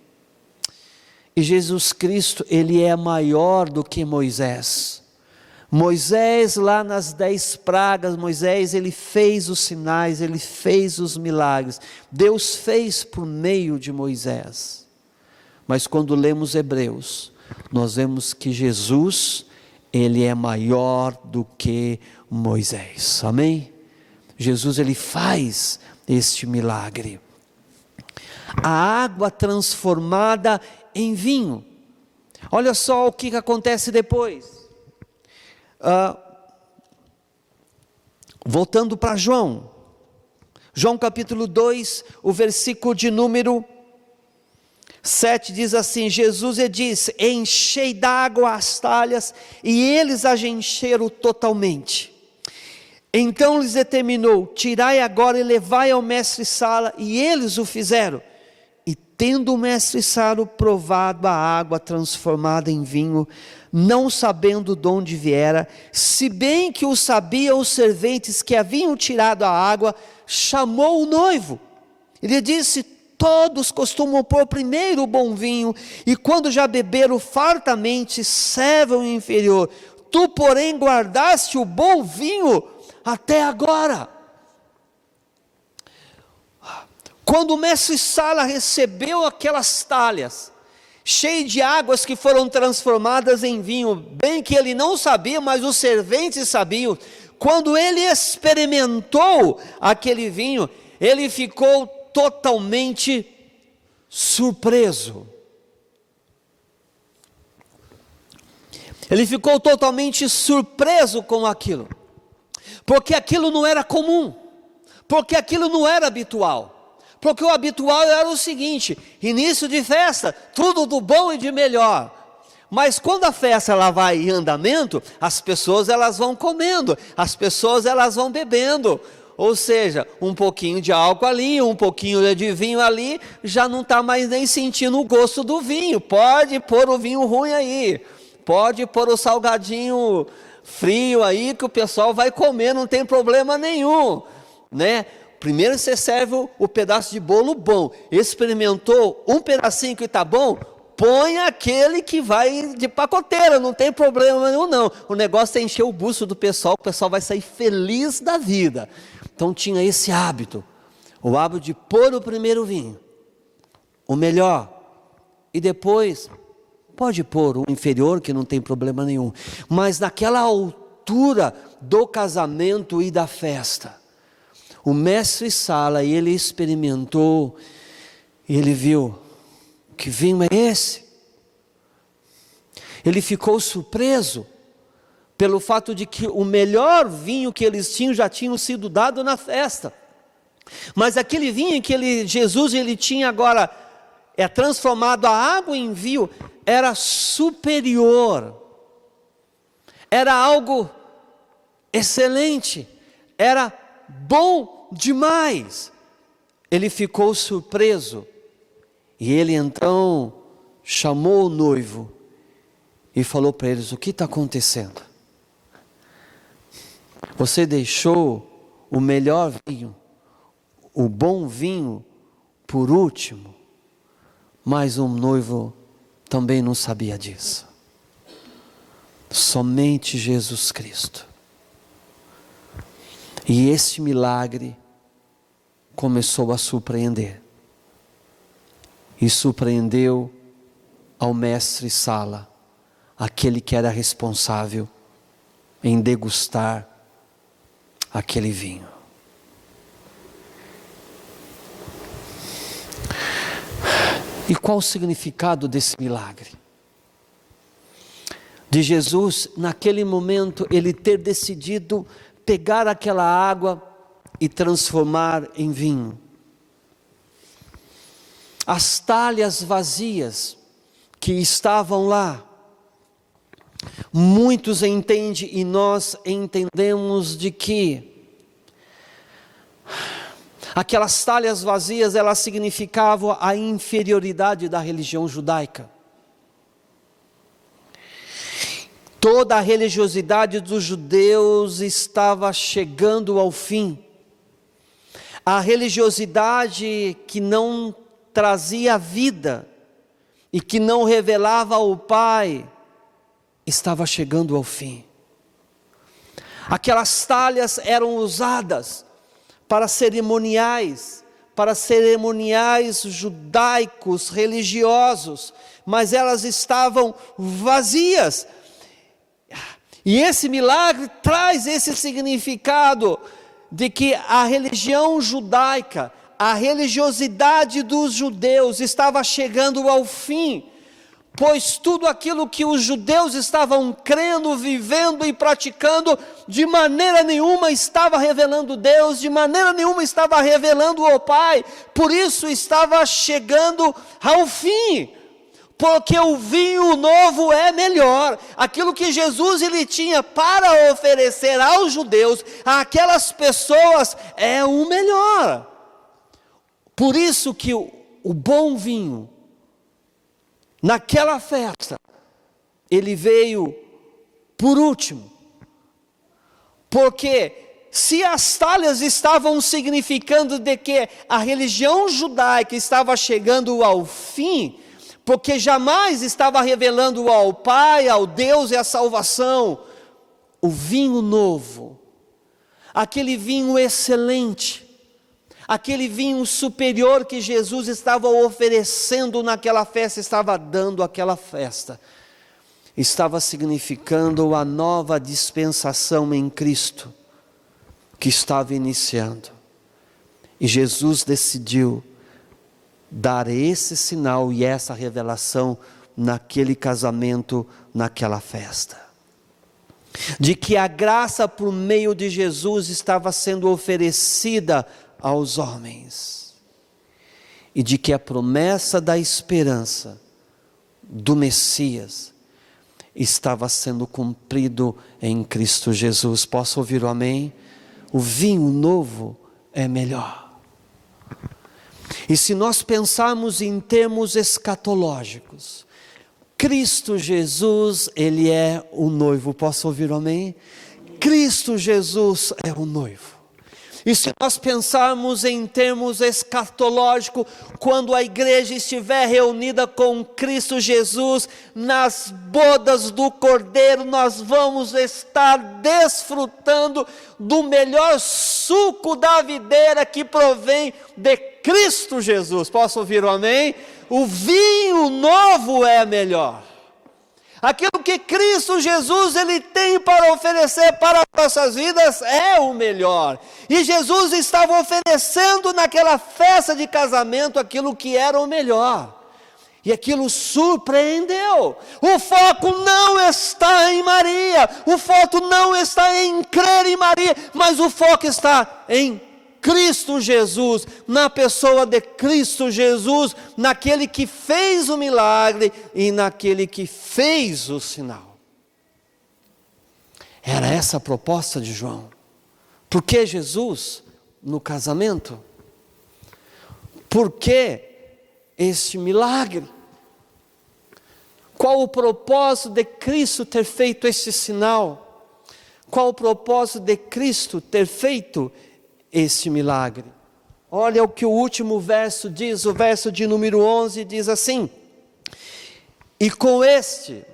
E Jesus Cristo, Ele é maior do que Moisés. Moisés lá nas 10 pragas, Moisés ele fez os sinais, ele fez os milagres. Deus fez por meio de Moisés. Mas quando lemos Hebreus, nós vemos que Jesus, Ele é maior do que Moisés. Amém? Jesus ele faz este milagre. A água transformada em vinho. Olha só o que acontece depois. Voltando para João capítulo 2, o versículo de número 7 diz assim: Jesus lhe disse: enchei d'água as talhas, e eles as encheram totalmente. Então lhes determinou: tirai agora e levai ao mestre-sala, e eles o fizeram. E tendo o mestre-sala provado a água transformada em vinho, não sabendo de onde viera, se bem que o sabiam os serventes que haviam tirado a água, chamou o noivo. Ele disse: todos costumam pôr primeiro o bom vinho, e quando já beberam fartamente, servem o inferior. Tu, porém, guardaste o bom vinho até agora. Quando o mestre-sala recebeu aquelas talhas, cheias de águas que foram transformadas em vinho, bem que ele não sabia, mas os serventes sabiam, quando ele experimentou aquele vinho, ele ficou totalmente surpreso. Ele ficou totalmente surpreso com aquilo, porque aquilo não era comum, porque aquilo não era habitual. Porque o habitual era o seguinte: início de festa, tudo do bom e de melhor. Mas quando a festa ela vai em andamento, as pessoas elas vão comendo, as pessoas elas vão bebendo. Ou seja, um pouquinho de álcool ali, um pouquinho de vinho ali, já não está mais nem sentindo o gosto do vinho. Pode pôr o vinho ruim aí, pode pôr o salgadinho frio aí, que o pessoal vai comer, não tem problema nenhum, né? Primeiro você serve o pedaço de bolo bom, experimentou um pedacinho que está bom, põe aquele que vai de pacoteira, não tem problema nenhum não. O negócio é encher o busto do pessoal, o pessoal vai sair feliz da vida. Então tinha esse hábito, o hábito de pôr o primeiro vinho, o melhor, e depois pode pôr o inferior, que não tem problema nenhum. Mas naquela altura do casamento e da festa, o mestre-sala, ele experimentou, e ele viu, que vinho é esse? Ele ficou surpreso, pelo fato de que o melhor vinho que eles tinham, já tinha sido dado na festa. Mas aquele vinho que Jesus tinha agora, transformado a água em vinho, era superior, era algo excelente, era bom demais. Ele ficou surpreso, e ele então chamou o noivo e falou para eles: o que está acontecendo? Você deixou o melhor vinho, o bom vinho, por último. Mas o noivo também não sabia disso. Somente Jesus Cristo. E esse milagre começou a surpreender. E surpreendeu ao mestre Sala, aquele que era responsável em degustar aquele vinho. E qual o significado desse milagre? De Jesus, naquele momento, ele ter decidido pegar aquela água e transformar em vinho. As talhas vazias que estavam lá, muitos entendem e nós entendemos de que aquelas talhas vazias, elas significavam a inferioridade da religião judaica. Toda a religiosidade dos judeus estava chegando ao fim. A religiosidade que não trazia vida e que não revelava o Pai estava chegando ao fim. Aquelas talhas eram usadas para cerimoniais judaicos, religiosos, mas elas estavam vazias. E esse milagre traz esse significado de que a religião judaica, a religiosidade dos judeus estava chegando ao fim, pois tudo aquilo que os judeus estavam crendo, vivendo e praticando, de maneira nenhuma estava revelando Deus, de maneira nenhuma estava revelando o Pai, por isso estava chegando ao fim. Porque o vinho novo é melhor. Aquilo que Jesus ele tinha para oferecer aos judeus, àquelas pessoas, é o melhor. Por isso que o bom vinho, naquela festa, ele veio por último. Porque se as talhas estavam significando de que a religião judaica estava chegando ao fim, porque jamais estava revelando ao Pai, ao Deus e a salvação, o vinho novo, aquele vinho excelente, aquele vinho superior que Jesus estava oferecendo naquela festa, estava dando aquela festa, estava significando a nova dispensação em Cristo, que estava iniciando. E Jesus decidiu dar esse sinal e essa revelação naquele casamento, naquela festa. De que a graça por meio de Jesus estava sendo oferecida aos homens. E de que a promessa da esperança do Messias estava sendo cumprido em Cristo Jesus. Posso ouvir o amém? O vinho novo é melhor. E se nós pensarmos em termos escatológicos, Cristo Jesus, Ele é o noivo. Posso ouvir o amém? Cristo Jesus é o noivo. E se nós pensarmos em termos escatológicos, quando a igreja estiver reunida com Cristo Jesus, nas bodas do Cordeiro, nós vamos estar desfrutando do melhor suco da videira que provém de Cristo Jesus. Posso ouvir o amém? O vinho novo é melhor. Aquilo que Cristo Jesus ele tem para oferecer para as nossas vidas é o melhor. E Jesus estava oferecendo naquela festa de casamento aquilo que era o melhor. E aquilo surpreendeu. O foco não está em Maria, o foco não está em crer em Maria, mas o foco está em Cristo Jesus, na pessoa de Cristo Jesus, naquele que fez o milagre e naquele que fez o sinal. Era essa a proposta de João. Por que Jesus no casamento? Por que este milagre? Qual o propósito de Cristo ter feito este sinal? Qual o propósito de Cristo ter feito este milagre? Olha o que o último verso diz, o verso de número 11 diz assim: e com este,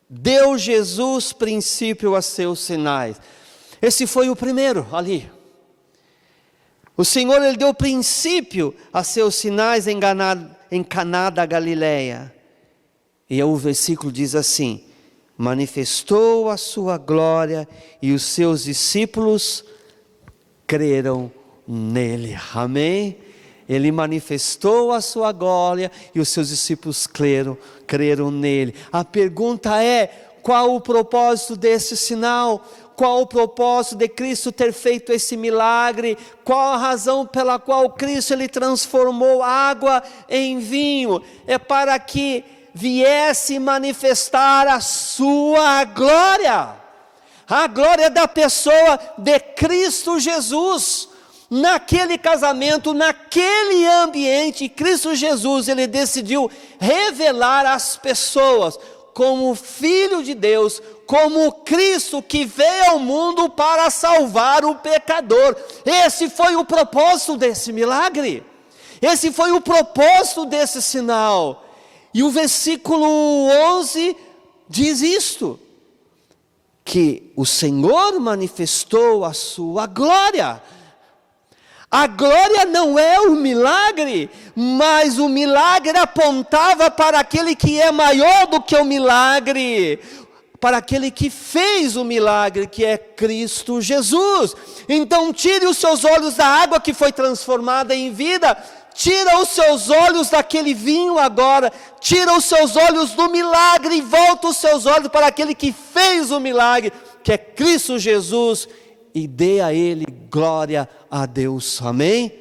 deu Jesus princípio a seus sinais. Esse foi o primeiro ali. O Senhor, Ele deu princípio a seus sinais em Caná da Galileia. E o versículo diz assim: manifestou a sua glória e os seus discípulos creram nele. Amém? Ele manifestou a sua glória e os seus discípulos creram nele. A pergunta é: qual o propósito desse sinal? Qual o propósito de Cristo ter feito esse milagre? Qual a razão pela qual Cristo Ele transformou água em vinho? É para que viesse manifestar a sua glória. A glória da pessoa de Cristo Jesus. Naquele casamento, naquele ambiente, Cristo Jesus, Ele decidiu revelar às pessoas como Filho de Deus, como Cristo que veio ao mundo para salvar o pecador. Esse foi o propósito desse milagre. Esse foi o propósito desse sinal. E o versículo 11 diz isto: que o Senhor manifestou a sua glória. A glória não é o milagre, mas o milagre apontava para aquele que é maior do que o milagre, para aquele que fez o milagre, que é Cristo Jesus. Então tire os seus olhos da água que foi transformada em vida, tira os seus olhos daquele vinho agora, tira os seus olhos do milagre e volta os seus olhos para aquele que fez o milagre, que é Cristo Jesus, e dê a Ele glória a Deus. Amém?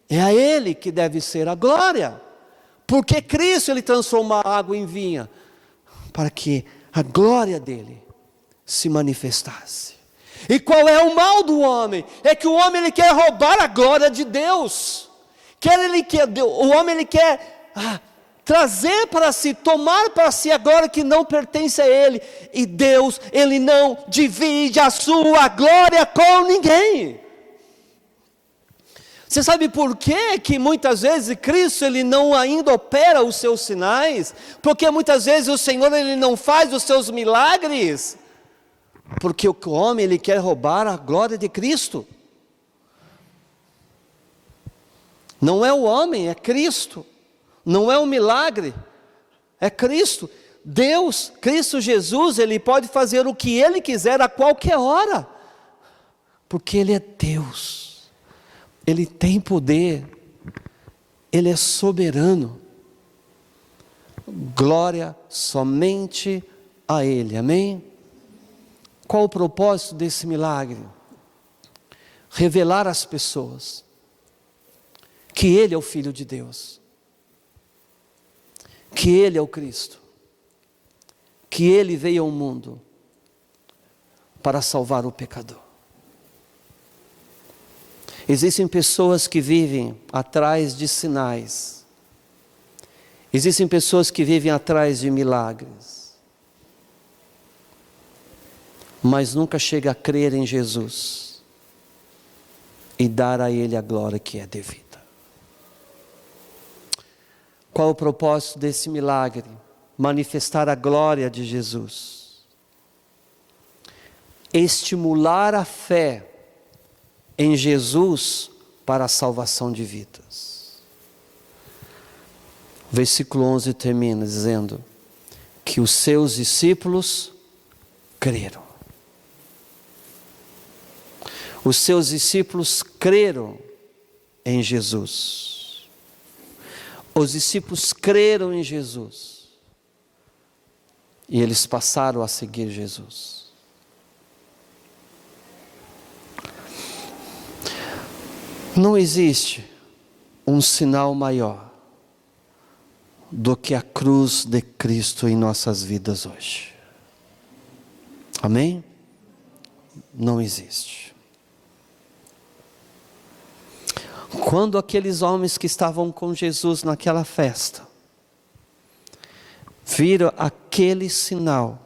É a Ele que deve ser a glória, porque Cristo Ele transformou a água em vinho, para que a glória dEle se manifestasse. E qual é o mal do homem? É que o homem ele quer roubar a glória de Deus. O homem ele quer trazer para si, tomar para si a glória que não pertence a Ele. E Deus, Ele não divide a sua glória com ninguém. Você sabe por quê que muitas vezes Cristo Ele não ainda opera os seus sinais? Porque muitas vezes o Senhor Ele não faz os seus milagres? Porque o homem ele quer roubar a glória de Cristo. Não é o homem, é Cristo. Não é um milagre, é Cristo. Deus, Cristo Jesus, Ele pode fazer o que Ele quiser a qualquer hora, porque Ele é Deus, Ele tem poder, Ele é soberano. Glória somente a Ele, amém? Qual o propósito desse milagre? Revelar às pessoas que Ele é o Filho de Deus, que Ele é o Cristo, que Ele veio ao mundo para salvar o pecador. Existem pessoas que vivem atrás de sinais, existem pessoas que vivem atrás de milagres, mas nunca chega a crer em Jesus e dar a Ele a glória que é devida. Qual o propósito desse milagre? Manifestar a glória de Jesus. Estimular a fé em Jesus para a salvação de vidas. O versículo 11 termina dizendo que os seus discípulos creram. Os seus discípulos creram em Jesus. Os discípulos creram em Jesus e eles passaram a seguir Jesus. Não existe um sinal maior do que a cruz de Cristo em nossas vidas hoje. Amém? Não existe. Quando aqueles homens que estavam com Jesus naquela festa viram aquele sinal,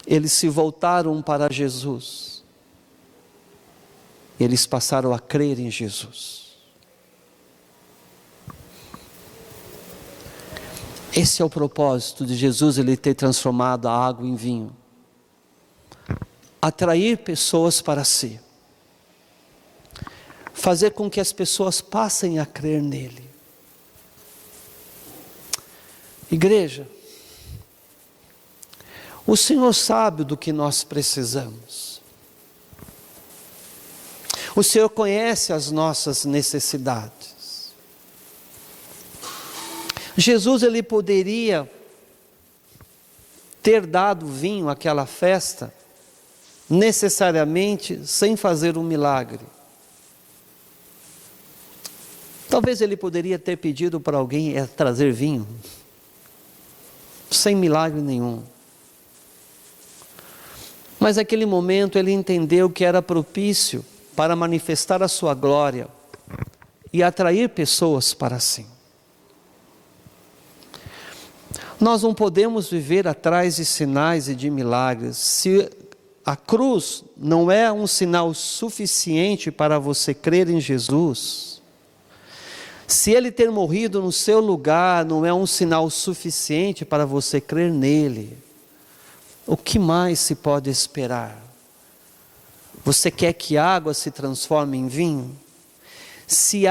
eles se voltaram para Jesus, eles passaram a crer em Jesus. Esse é o propósito de Jesus, Ele ter transformado a água em vinho. Atrair pessoas para si. Fazer com que as pessoas passem a crer nele. Igreja, o Senhor sabe do que nós precisamos. O Senhor conhece as nossas necessidades. Jesus, Ele poderia ter dado vinho àquela festa, necessariamente sem fazer um milagre. Talvez Ele poderia ter pedido para alguém trazer vinho, sem milagre nenhum. Mas naquele momento Ele entendeu que era propício para manifestar a sua glória e atrair pessoas para si. Nós não podemos viver atrás de sinais e de milagres. Se a cruz não é um sinal suficiente para você crer em Jesus, se Ele ter morrido no seu lugar não é um sinal suficiente para você crer nele, o que mais se pode esperar? Você quer que água se transforme em vinho? Se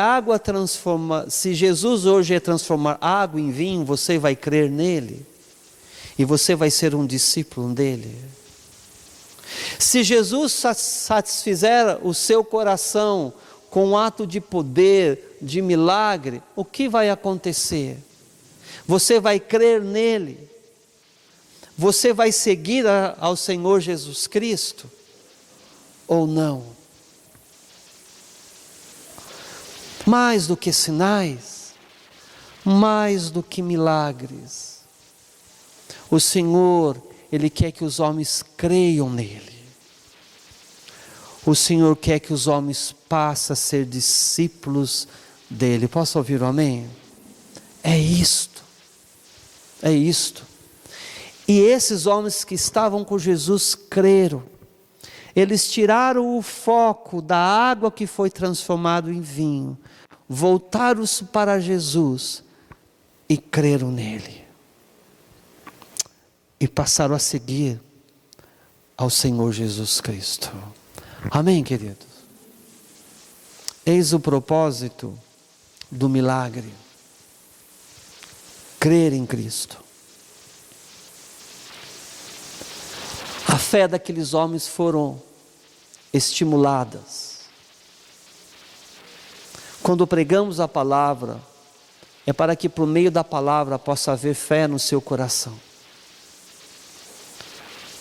Jesus hoje é transformar água em vinho, você vai crer nele? E você vai ser um discípulo dele? Se Jesus satisfizer o seu coração com um ato de poder, de milagre, o que vai acontecer? Você vai crer nele? Você vai seguir ao Senhor Jesus Cristo? Ou não? Mais do que sinais, mais do que milagres, o Senhor, Ele quer que os homens creiam nele. O Senhor quer que os homens passem a ser discípulos dele. Posso ouvir um amém? É isto. É isto. E esses homens que estavam com Jesus creram. Eles tiraram o foco da água que foi transformado em vinho, voltaram-se para Jesus e creram nele. E passaram a seguir ao Senhor Jesus Cristo. Amém, queridos? Eis o propósito do milagre. Crer em Cristo. A fé daqueles homens foram estimuladas. Quando pregamos a palavra, é para que por meio da palavra possa haver fé no seu coração.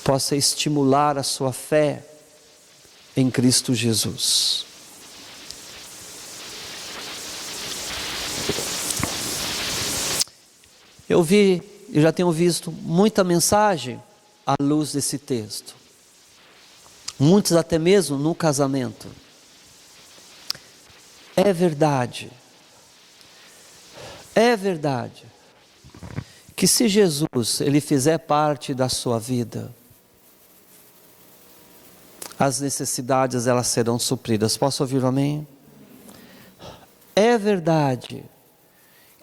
Possa estimular a sua fé em Cristo Jesus. Eu já tenho visto muita mensagem à luz desse texto. Muitos até mesmo no casamento. É verdade que se Jesus, Ele fizer parte da sua vida, as necessidades elas serão supridas. Posso ouvir um amém? É verdade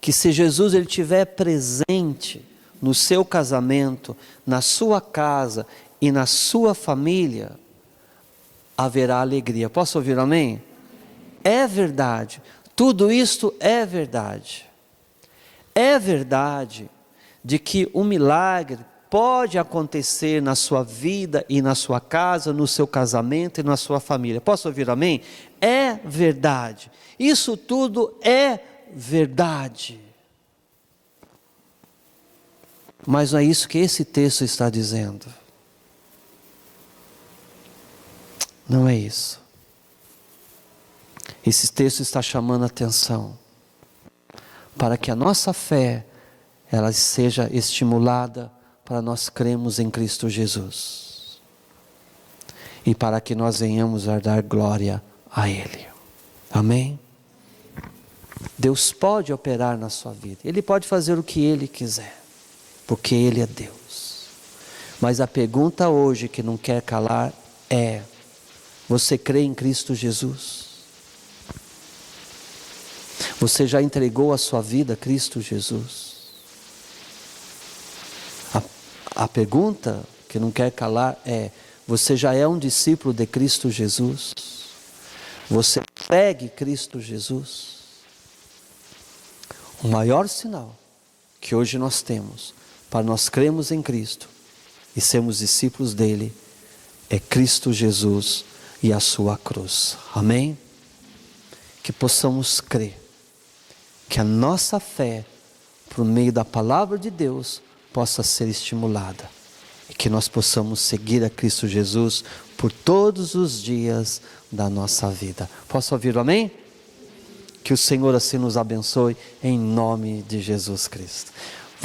que se Jesus Ele estiver presente no seu casamento, na sua casa e na sua família, haverá alegria. Posso ouvir um amém? É verdade. Tudo isto é verdade. É verdade de que um milagre pode acontecer na sua vida e na sua casa, no seu casamento e na sua família. Posso ouvir amém? É verdade. Isso tudo é verdade. Mas não é isso que esse texto está dizendo. Não é isso. Esse texto está chamando a atenção para que a nossa fé ela seja estimulada para nós cremos em Cristo Jesus e para que nós venhamos a dar glória a Ele. Amém? Deus pode operar na sua vida. Ele pode fazer o que Ele quiser, porque Ele é Deus. Mas a pergunta hoje que não quer calar é: você crê em Cristo Jesus? Você já entregou a sua vida a Cristo Jesus? A pergunta que não quer calar é: você já é um discípulo de Cristo Jesus? Você segue Cristo Jesus? O maior sinal que hoje nós temos para nós crermos em Cristo e sermos discípulos dele é Cristo Jesus e a sua cruz. Amém? Que possamos crer que a nossa fé, por meio da palavra de Deus, possa ser estimulada e que nós possamos seguir a Cristo Jesus por todos os dias da nossa vida. Posso ouvir o amém? Que o Senhor assim nos abençoe em nome de Jesus Cristo.